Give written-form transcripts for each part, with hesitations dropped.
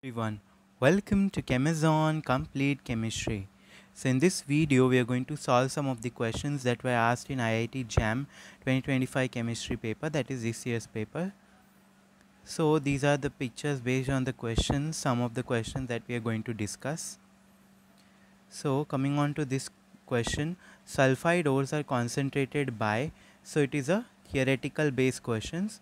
Everyone, welcome to Chemazon-Complete Chemistry. So in this video, we are going to solve some of the questions that were asked in IIT JAM 2025 chemistry paper, that is this year's paper. So these are the pictures based on the questions, some of the questions that we are going to discuss. So coming on to this question, sulfide ores are concentrated by, so it is a theoretical based questions.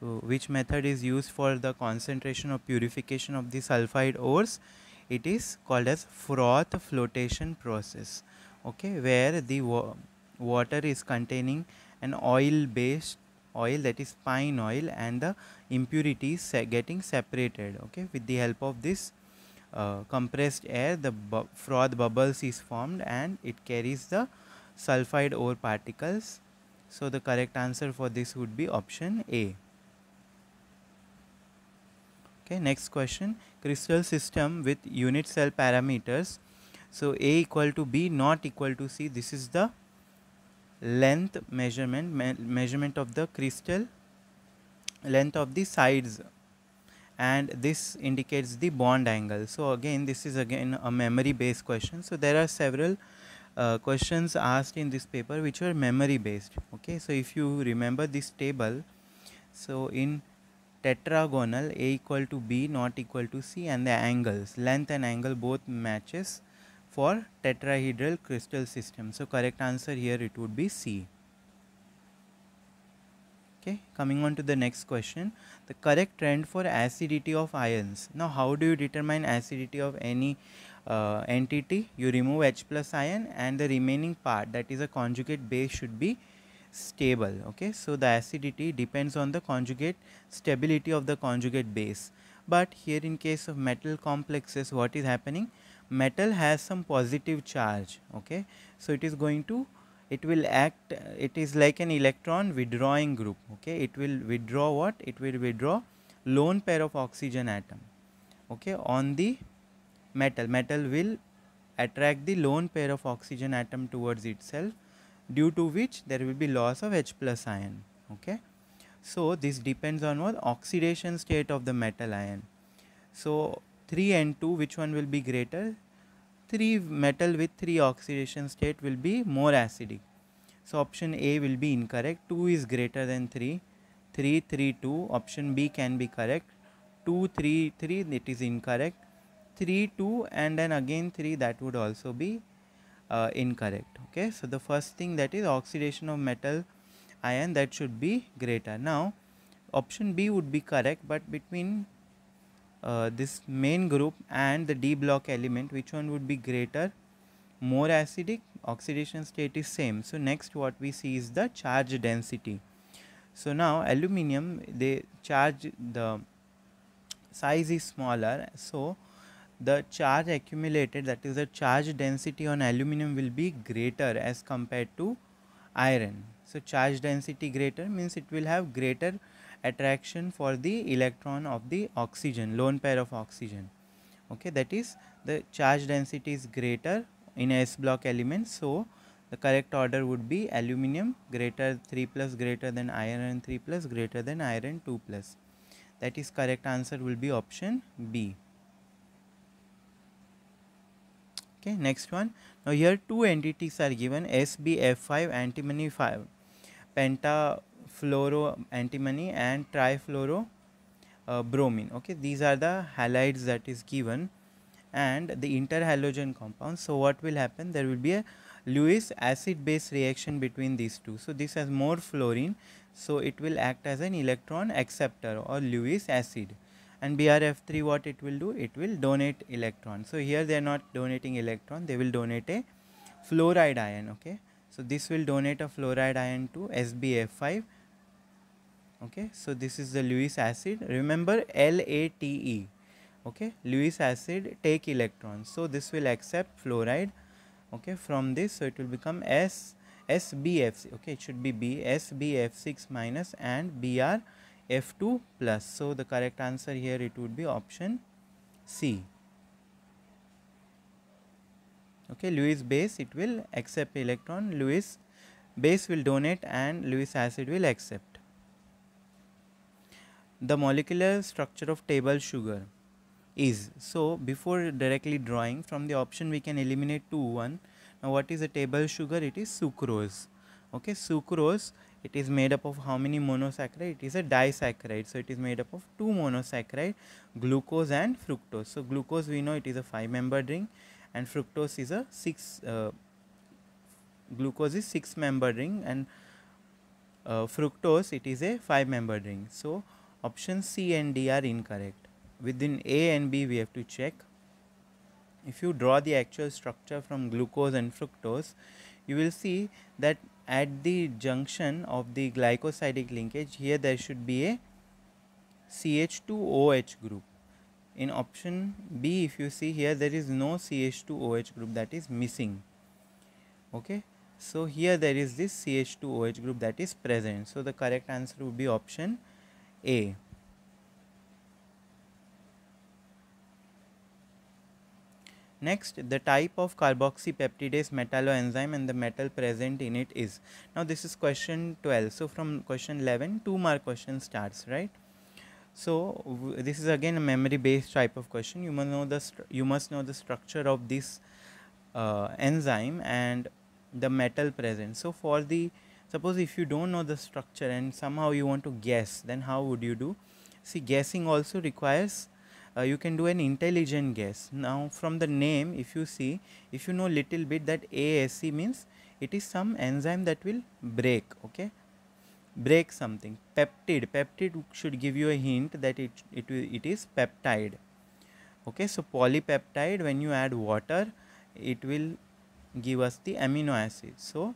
Which method is used for the concentration or purification of the sulfide ores? It is called as froth flotation process, okay, where the water is containing an oil based oil, that is pine oil, and the impurities getting separated, okay. With the help of this compressed air, the froth bubbles is formed and it carries the sulfide ore particles. So the correct answer for this would be option A. Okay, next question, crystal system with unit cell parameters. So A equal to B, not equal to C. This is the length measurement, measurement of the crystal length of the sides, and this indicates the bond angle. So again, this is again a memory based question. So there are several questions asked in this paper which were memory based. Okay, so if you remember this table, so in tetragonal, A equal to B, not equal to C, and the angles, length and angle both matches for tetrahedral crystal system. So correct answer here it would be C. Okay, coming on to the next question, the correct trend for acidity of ions. Now how do you determine acidity of any entity? You remove H plus ion and the remaining part, that is a conjugate base, should be stable. Okay, so the acidity depends on the conjugate stability of the conjugate base. But here in case of metal complexes, what is happening? Metal has some positive charge. Okay, so it is going to, it will act, it is like an electron withdrawing group. Okay, it will withdraw what? It will withdraw lone pair of oxygen atom, okay, on the metal. Metal will attract the lone pair of oxygen atom towards itself, due to which there will be loss of H plus ion. Okay, so this depends on what? Oxidation state of the metal ion. So 3 and 2, which one will be greater? 3 metal with 3 oxidation state will be more acidic. So option A will be incorrect. 2 is greater than 3. 3, 3, 2. Option B can be correct. 2, 3, 3, it is incorrect. 3, 2, and then again 3, that would also be incorrect. Okay, so the first thing, that is oxidation of metal ion, that should be greater. Now option B would be correct, but between this main group and the D block element, which one would be greater? More acidic. Oxidation state is same. So next what we see is the charge density. So now aluminum, they charge, the size is smaller, so the charge accumulated, that is the charge density on aluminum, will be greater as compared to iron. So charge density greater means it will have greater attraction for the electron of the oxygen, lone pair of oxygen. Okay, that is, the charge density is greater in S block element. So the correct order would be aluminum greater 3 plus greater than iron 3 plus greater than iron 2 plus. That is correct answer will be option B. Okay, next one. Now here two entities are given, SbF5 antimony 5 pentafluoro antimony and trifluoro bromine. Okay, these are the halides that is given and the interhalogen compounds. So what will happen? There will be a Lewis acid base reaction between these two. So this has more fluorine, so it will act as an electron acceptor or Lewis acid. And BRF3, what it will do? It will donate electron. So here they are not donating electron, they will donate a fluoride ion. Okay, so this will donate a fluoride ion to SbF5. Okay, so this is the Lewis acid. Remember LATE. Okay, Lewis acid take electrons, so this will accept fluoride. Okay, from this, so it will become SbF. Okay, it should be B, SbF6 minus and BrF2 plus. So the correct answer here it would be option C. Okay, Lewis base, it will accept electron, Lewis base will donate and Lewis acid will accept. The molecular structure of table sugar. is. So before directly drawing from the option we can eliminate 2 1. Now what is a table sugar? It is sucrose. Okay, sucrose, it is made up of how many monosaccharide? It is a disaccharide, so it is made up of 2 monosaccharide, glucose and fructose. So glucose we know it is a 5-membered ring, and fructose is a 6 glucose is 6-membered ring, and fructose it is a 5-membered ring. So option C and D are incorrect. Within A and B we have to check. If you draw the actual structure from glucose and fructose, you will see that at the junction of the glycosidic linkage, here there should be a CH2OH group. In option B, if you see here, there is no CH2OH group, that is missing. Okay, so here there is this CH2OH group that is present. So the correct answer would be option A. Next, the type of carboxypeptidase metalloenzyme and the metal present in it is. Now this is question 12. So from question 11, 2-mark question starts, right? So this is again a memory based type of question. You must know the structure of this enzyme and the metal present. So for the, suppose if you don't know the structure and somehow you want to guess, then how would you do? See, guessing also requires you can do an intelligent guess. Now from the name, if you see, if you know little bit that ASE means it is some enzyme that will break, okay, break something. Peptide should give you a hint that it is peptide. Okay, so polypeptide, when you add water, it will give us the amino acid. So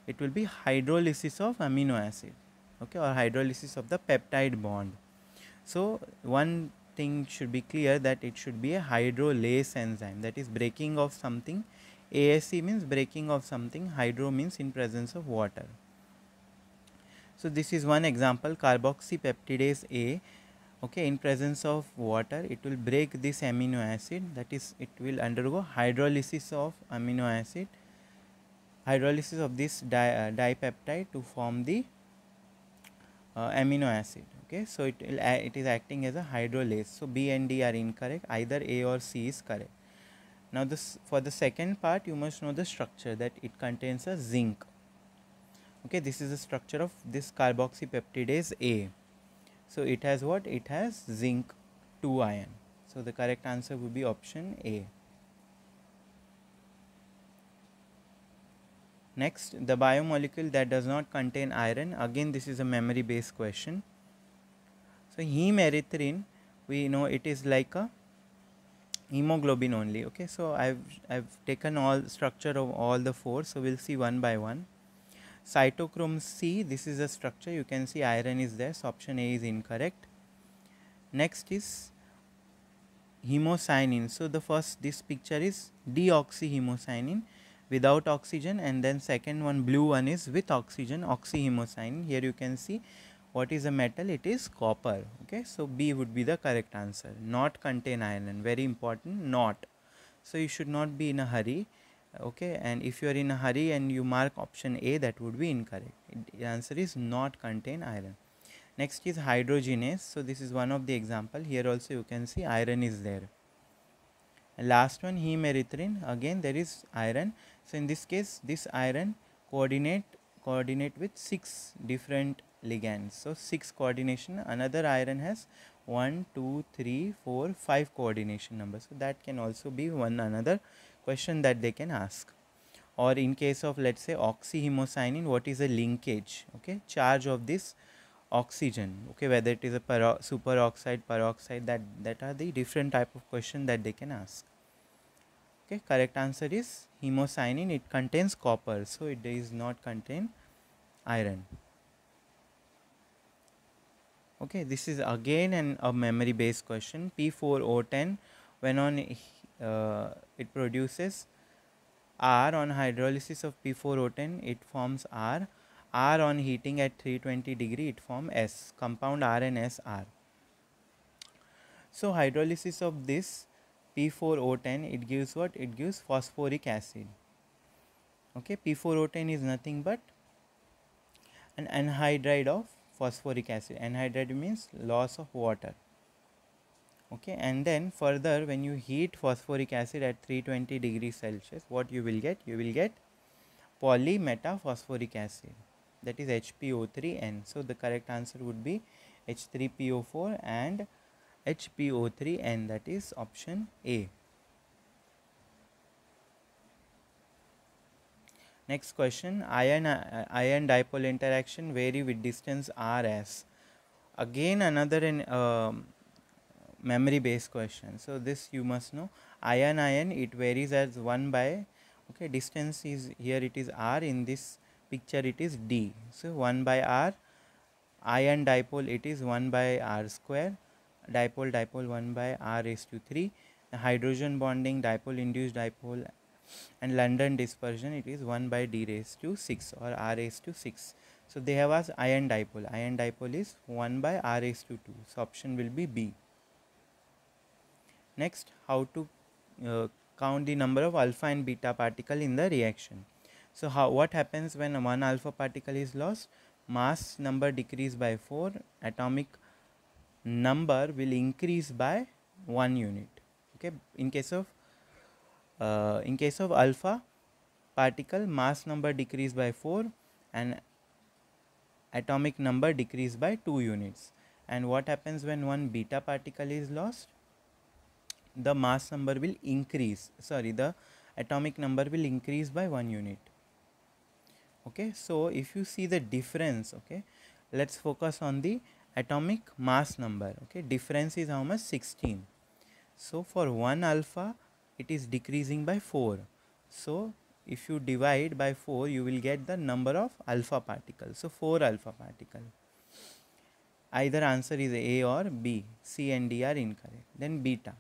it will be hydrolysis of amino acid, okay, or hydrolysis of the peptide bond. So one thing should be clear, that it should be a hydrolase enzyme, that is breaking of something. ASE means breaking of something, hydro means in presence of water. So this is one example, carboxypeptidase A, okay, in presence of water it will break this amino acid, that is it will undergo hydrolysis of amino acid, hydrolysis of this dipeptide to form the amino acid. Okay, so it is acting as a hydrolase. So B and D are incorrect, either A or C is correct. Now this, for the second part you must know the structure, that it contains a zinc. Okay, this is the structure of this carboxypeptidase A. So it has what? It has zinc 2 ion. So the correct answer would be option A. Next, the biomolecule that does not contain iron. Again, this is a memory based question. So hemerythrin, we know it is like a hemoglobin only. Okay, so I've taken all structure of all the 4, so we'll see one by one. Cytochrome C, this is a structure, you can see iron is there, so option A is incorrect. Next is hemocyanin. So the first, this picture is deoxyhemocyanin without oxygen, and then second one, blue one, is with oxygen, oxyhemocyanin. Here you can see what is a metal, it is copper. Okay, so B would be the correct answer. Not contain iron, very important, not. So you should not be in a hurry. Okay, and if you are in a hurry and you mark option A, that would be incorrect. The answer is not contain iron. Next is hydrogenase. So this is one of the example. Here also you can see iron is there. And last one, hemerythrin, again there is iron. So in this case, this iron coordinate with 6 different ligands. So 6 coordination. Another iron has 1, 2, 3, 4, 5 coordination numbers. So that can also be one another question that they can ask. Or in case of, let's say, oxyhemocyanin, what is the linkage, okay, charge of this oxygen, okay, whether it is a superoxide, peroxide, that are the different type of question that they can ask. Okay, correct answer is hemocyanin, it contains copper, so it does not contain iron. Okay, this is again a memory based question. P4O10, when on it produces R, on hydrolysis of P4O10 it forms R. R on heating at 320 degree it forms S, compound R and S R. So hydrolysis of this P4O10, it gives what? It gives phosphoric acid. Okay, P4O10 is nothing but an anhydride of phosphoric acid. Anhydride means loss of water. Okay, and then further when you heat phosphoric acid at 320 degrees Celsius, what you will get? You will get polymetaphosphoric acid, that is HPO3N. So the correct answer would be H3PO4 and HPO3N, that is option A. Next question, ion dipole interaction vary with distance r as. Again another memory based question. So this you must know, ion it varies as 1 by, okay, distance is here, it is r, in this picture it is d. So 1 by r, ion dipole it is 1 by r square, dipole 1 by r raised to 3, hydrogen bonding, dipole induced dipole, and London dispersion it is 1 by d raised to 6 or r raised to 6. So they have asked ion dipole is 1 by r raised to 2. So option will be B. Next, how to count the number of alpha and beta particle in the reaction. So what happens when one alpha particle is lost? Mass number decrease by 4, atomic number will increase by 1 unit. Okay, in case of alpha particle, mass number decrease by 4 and atomic number decrease by 2 units. And what happens when one beta particle is lost? The mass number will increase, the atomic number will increase by 1 unit. Okay, so if you see the difference, okay, let's focus on the atomic mass number. Okay, difference is how much? 16. So for 1 alpha it is decreasing by 4. So if you divide by 4 you will get the number of alpha particles. So 4 alpha particle. Either answer is A or B. C and D are incorrect. Then beta.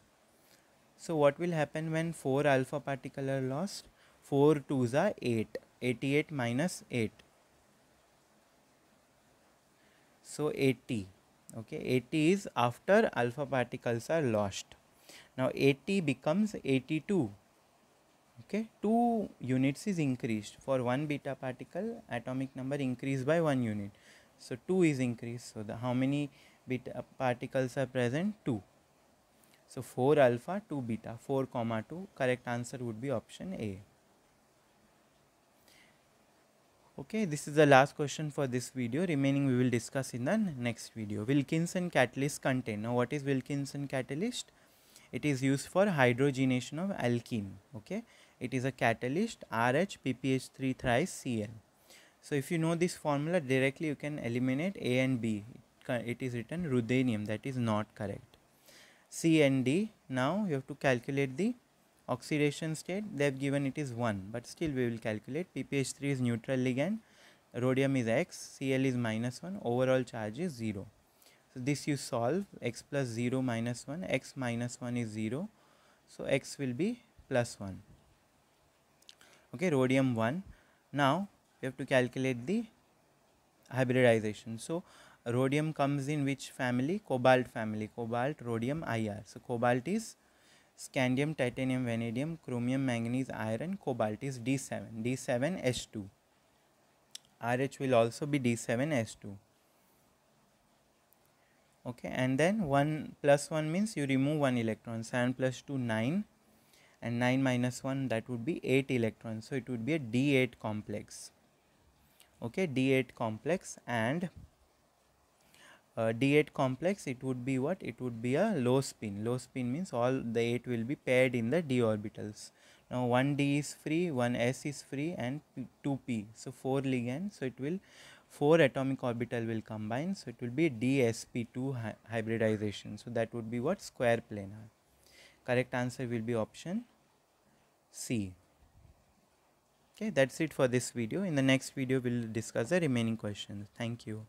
So what will happen when 4 alpha particle are lost? 4 2s are 8. 88 minus 8. So 80. Okay, 80 is after alpha particles are lost. Now 80 becomes 82. Okay, 2 units is increased. For 1 beta particle, atomic number increased by 1 unit. So 2 is increased. So how many beta particles are present? 2. So 4 alpha, 2 beta, 4 comma 2. Correct answer would be option A. Okay, this is the last question for this video. Remaining we will discuss in the next video. Wilkinson catalyst contain. Now what is Wilkinson catalyst? It is used for hydrogenation of alkene. Okay, it is a catalyst RH PPH3 thrice Cl. So if you know this formula directly, you can eliminate A and B. It is written ruthenium, that is not correct. C and D, now you have to calculate the oxidation state. They have given it is 1, but still we will calculate. PPH3 is neutral ligand, rhodium is X, Cl is -1, overall charge is 0. So this you solve, x plus 0 minus 1, x minus 1 is 0. So x will be plus 1. Okay, rhodium 1. Now we have to calculate the hybridization. So rhodium comes in which family? Cobalt family. Cobalt, rhodium, Ir. So cobalt is scandium, titanium, vanadium, chromium, manganese, iron. Cobalt is D7, D7S2. RH will also be D7S2. Okay, and then 1 plus 1 means you remove 1 electron. 7 plus 2, 9, and 9 minus 1, that would be 8 electrons. So it would be a D8 complex. Okay, D8 complex, and D8 complex, it would be what? It would be a low spin. Low spin means all the 8 will be paired in the d orbitals. Now 1 d is free, 1 s is free, and 2 p. So 4 ligands. So it will 4 atomic orbital will combine. So it will be dsp2 hybridization. So that would be what? Square planar. Correct answer will be option C. Okay, that's it for this video. In the next video, we will discuss the remaining questions. Thank you.